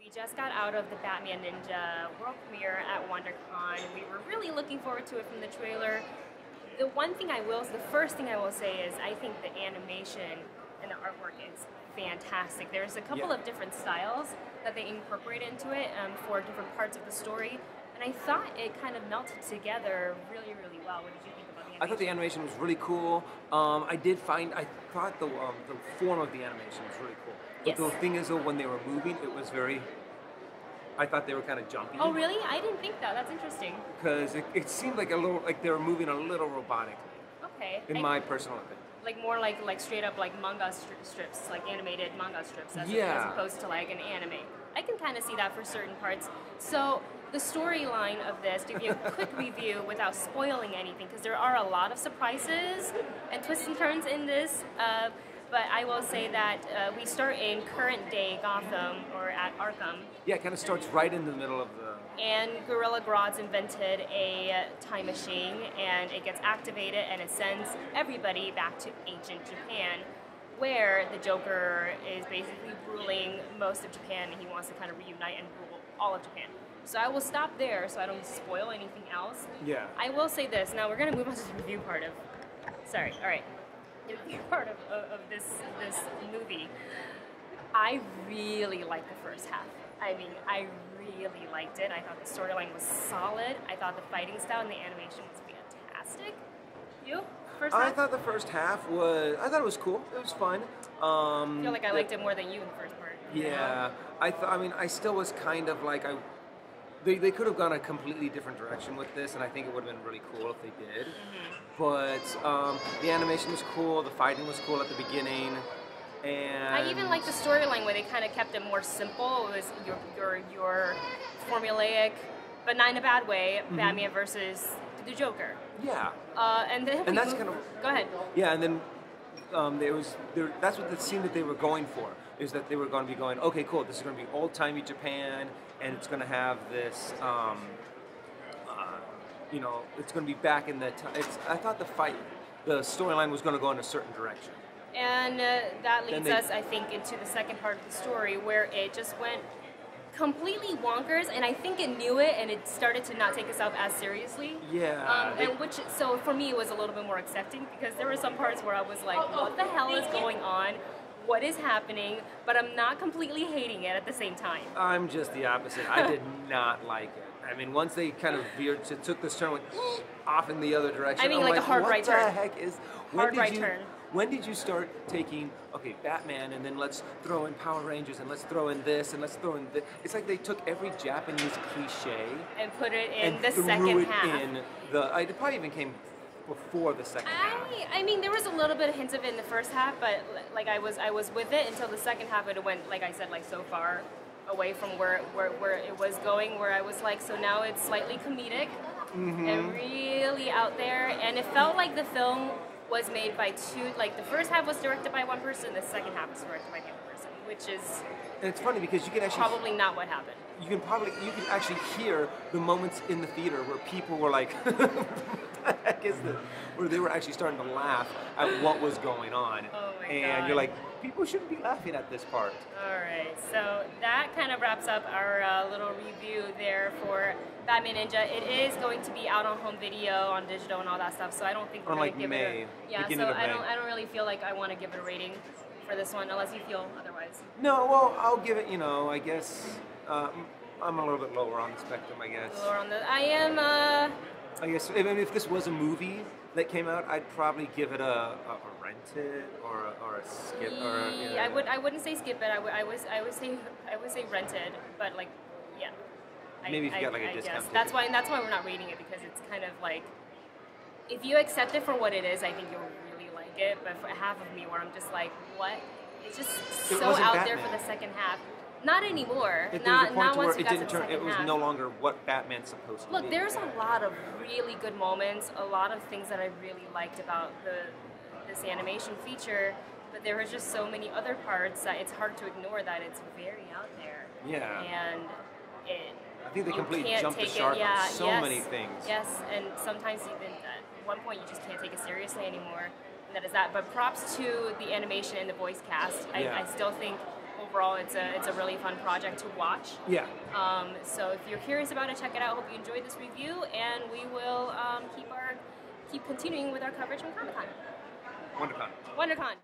We just got out of the Batman Ninja world premiere at WonderCon. We were really looking forward to it from the trailer. The first thing I will say is I think the animation and the artwork is fantastic. There's a couple of different styles that they incorporate into it for different parts of the story. And I thought it kind of melted together really, really well. What did you think about the animation? I thought the animation was really cool. I thought the form of the animation was really cool. But the thing is, though, when they were moving, it was I thought they were kind of jumpy. Oh, really? I didn't think that. That's interesting. Because it seemed like they were moving a little robotically. Okay. In my personal opinion. Like more like straight up like manga strips, like animated manga strips, as opposed to like an anime. I can kind of see that for certain parts. So the storyline of this, to give you a quick review without spoiling anything, because there are a lot of surprises and twists and turns in this. But I will say that we start in current day Gotham, or at Arkham. Yeah, it kind of starts right in the middle of the... And Gorilla Grodd's invented a time machine, and it gets activated, and it sends everybody back to ancient Japan, where the Joker is basically ruling most of Japan, and he wants to kind of reunite and rule all of Japan. So I will stop there so I don't spoil anything else. Yeah. I will say this. Now we're going to move on to the review part of... Sorry, all right. The review part of this movie. I really liked the first half. I mean, I really liked it. I thought the storyline was solid. I thought the fighting style and the animation was fantastic. You? First half? I thought the first half was... I thought it was cool. It was fun. I feel like I liked it more than you in the first part. Yeah. I still was kind of like... They could have gone a completely different direction with this, and I think it would have been really cool if they did. But the animation was cool, the fighting was cool at the beginning, and... I even liked the storyline where they kind of kept it more simple. It was your formulaic, but not in a bad way, Batman versus the Joker. Yeah. And then and that's kind of... Go ahead. Yeah, and then that's what the scene that they were going for, is that they were going to be going, okay, cool, this is going to be old-timey Japan, and it's going to have this, it's going to be back in the time. I thought the storyline was going to go in a certain direction. And that leads us, I think, into the second part of the story, where it just went completely wonkers, and I think it knew it, and it started to not take itself as seriously. Yeah. So for me, it was a little bit more accepting, because there were some parts where I was like, what the hell is going on? What is happening? But I'm not completely hating it at the same time. I'm just the opposite. I did not like it. I mean, once they kind of took this turn, went off in the other direction. I mean, like a hard right turn. What the heck is... Hard right turn. When did you start taking, okay, Batman, and then let's throw in Power Rangers, and let's throw in this, and let's throw in this. It's like they took every Japanese cliche and put it in the second half. It probably even came before the second half. I mean, there was a little bit of hints of it in the first half, but like I was with it until the second half. It went, like I said, like so far away from where it was going, where I was like, so now it's slightly comedic and really out there, and it felt like the film was made by two, like the first half was directed by one person, the second half was directed by the other person, which is... And it's funny because you can actually... Probably not what happened. You can actually hear the moments in the theater where people were like, what the heck is this? Where they were actually starting to laugh at what was going on. Oh my God. And you're like, people shouldn't be laughing at this part. Alright, so that kind of wraps up our little review there for Batman Ninja. It is going to be out on home video, on digital and all that stuff, so I don't think we're going to give May, it a... Yeah, so I don't really feel like I want to give it a rating for this one, unless you feel otherwise. No, well, I'll give it, I guess, I'm a little bit lower on the spectrum, I guess. Lower on the... I am, I guess, if this was a movie that came out, I'd probably give it a rent it or a skip or I wouldn't say skip it. I would say rented, but like yeah. Maybe if you got like a discount. That's why we're not rating it, because it's kind of like, if you accept it for what it is, I think you'll really like it. But for half of me, where I'm just like, what? It's just so out there for the second half. Not anymore. Not once you got to the second half. It was no longer what Batman's supposed to be. Look, there's a lot of really good moments, a lot of things that I really liked about this animation feature, but there were just so many other parts that it's hard to ignore that it's very out there. Yeah. And I think they completely jumped the shark on so many things. Yes, and sometimes even at one point you just can't take it seriously anymore. And that is that. But props to the animation and the voice cast. I still think overall, it's a really fun project to watch. Yeah. So if you're curious about it, check it out. Hope you enjoyed this review, and we will keep continuing with our coverage from Comic-Con. WonderCon. WonderCon.